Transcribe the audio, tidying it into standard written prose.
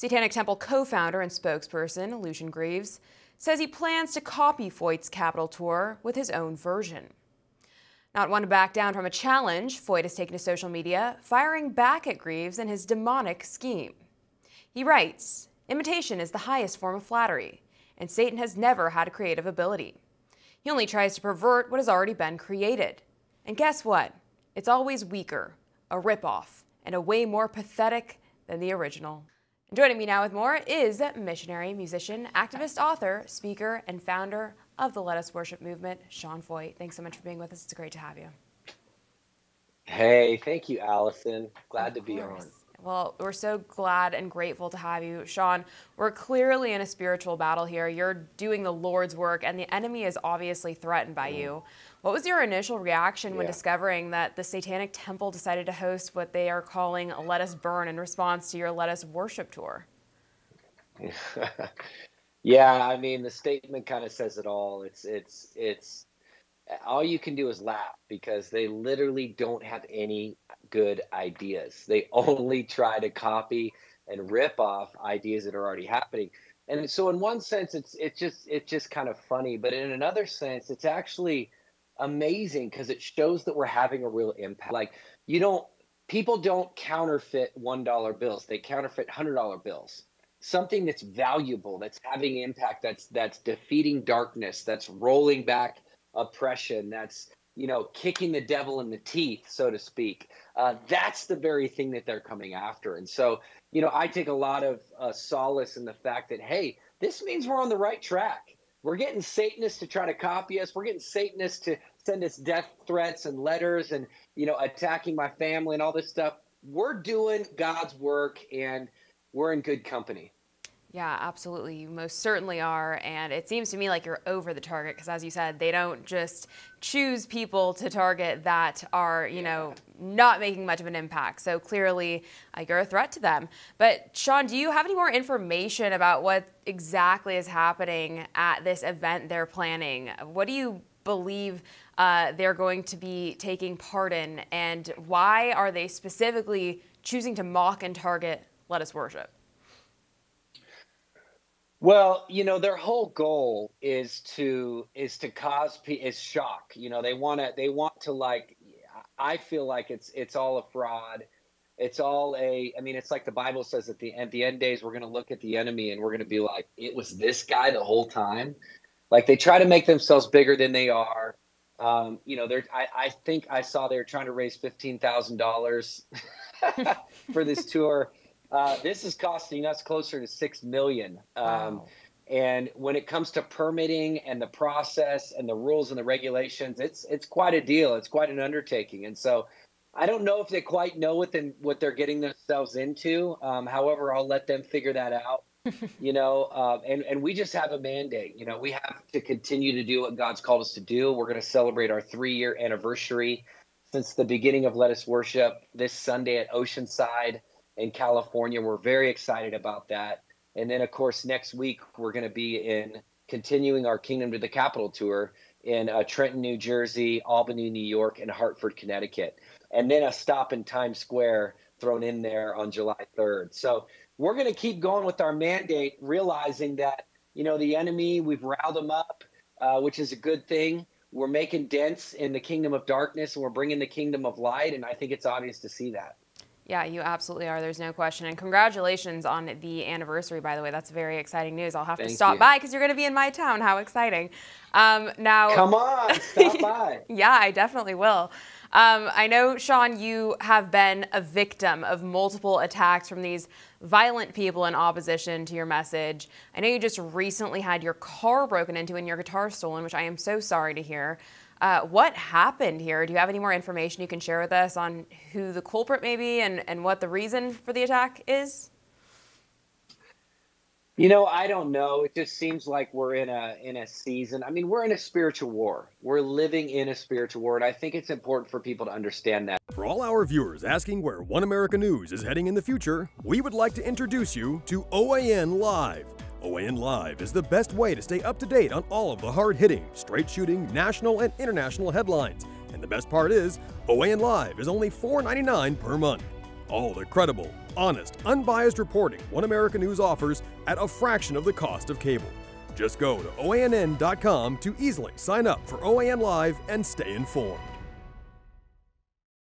Satanic Temple co-founder and spokesperson Lucien Greaves says he plans to copy Foyt's Capitol tour with his own version. Not one to back down from a challenge, Foyt has taken to social media, firing back at Greaves and his demonic scheme. He writes, "Imitation is the highest form of flattery, and Satan has never had a creative ability. He only tries to pervert what has already been created. And guess what? It's always weaker, a ripoff, and a way more pathetic than the original." Joining me now with more is missionary, musician, activist, author, speaker, and founder of the Let Us Worship movement, Sean Feucht. Thanks so much for being with us. It's great to have you. Hey, thank you, Allison. Glad to be on. Well, we're so glad and grateful to have you. Sean, we're clearly in a spiritual battle here. You're doing the Lord's work, and the enemy is obviously threatened by you. What was your initial reaction when discovering that the Satanic Temple decided to host what they are calling Let Us Burn in response to your Let Us Worship tour? Yeah, I mean, the statement kind of says it all. It's all you can do is laugh because they literally don't have any good ideas. They only try to copy and rip off ideas that are already happening. And so in one sense, it's just kind of funny, but in another sense, it's actually amazing because it shows that we're having a real impact. Like people don't counterfeit $1 bills. They counterfeit $100 bills. Something that's valuable, that's having impact, that's defeating darkness, that's rolling back oppression, that's kicking the devil in the teeth, so to speak. That's the very thing that they're coming after. And so I take a lot of solace in the fact that, hey, this means we're on the right track. We're getting Satanists to try to copy us. We're getting Satanists to send us death threats and letters and attacking my family and all this stuff. We're doing God's work and we're in good company. Yeah, absolutely. You most certainly are. And it seems to me like you're over the target because, as you said, they don't just choose people to target that are, not making much of an impact. So clearly you're a threat to them. But Sean, do you have any more information about what exactly is happening at this event they're planning? What do you believe they're going to be taking part in? And why are they specifically choosing to mock and target Let Us Worship? Well, their whole goal is to cause shock. They want to I feel like it's all a fraud. It's all it's like the Bible says at the end days, we're going to look at the enemy and we're going to be like, it was this guy the whole time. Like they try to make themselves bigger than they are. I think I saw they were trying to raise $15,000 for this tour. This is costing us closer to $6 million. Wow. And when it comes to permitting and the process and the rules and the regulations, it's quite a deal. It's quite an undertaking. And so I don't know if they quite know what they're getting themselves into. However, I'll let them figure that out. And we just have a mandate. We have to continue to do what God's called us to do. We're going to celebrate our 3-year anniversary since the beginning of Let Us Worship this Sunday at Oceanside in California. We're very excited about that. And then, of course, next week, we're going to be continuing our Kingdom to the Capitol tour in Trenton, New Jersey, Albany, New York, and Hartford, Connecticut. And then a stop in Times Square thrown in there on July 3rd. So we're going to keep going with our mandate, realizing that, the enemy, we've riled them up, which is a good thing. We're making dents in the kingdom of darkness, and we're bringing the kingdom of light. And I think it's obvious to see that. Yeah, you absolutely are. There's no question. And congratulations on the anniversary, by the way. That's very exciting news. I'll have to stop by because you're going to be in my town. How exciting. Now, come on, stop by. Yeah, I definitely will. I know, Sean, you have been a victim of multiple attacks from these violent people in opposition to your message. I know you just recently had your car broken into and your guitar stolen, which I am so sorry to hear. What happened here? Do you have any more information you can share with us on who the culprit may be and what the reason for the attack is? I don't know. It just seems like we're in a season. I mean, we're in a spiritual war. We're living in a spiritual war, and I think it's important for people to understand that. For all our viewers asking where One America News is heading in the future, we would like to introduce you to OAN Live. OAN Live is the best way to stay up to date on all of the hard-hitting, straight-shooting, national and international headlines. And the best part is, OAN Live is only $4.99 per month. All the credible, honest, unbiased reporting One America News offers at a fraction of the cost of cable. Just go to OANN.com to easily sign up for OAN Live and stay informed.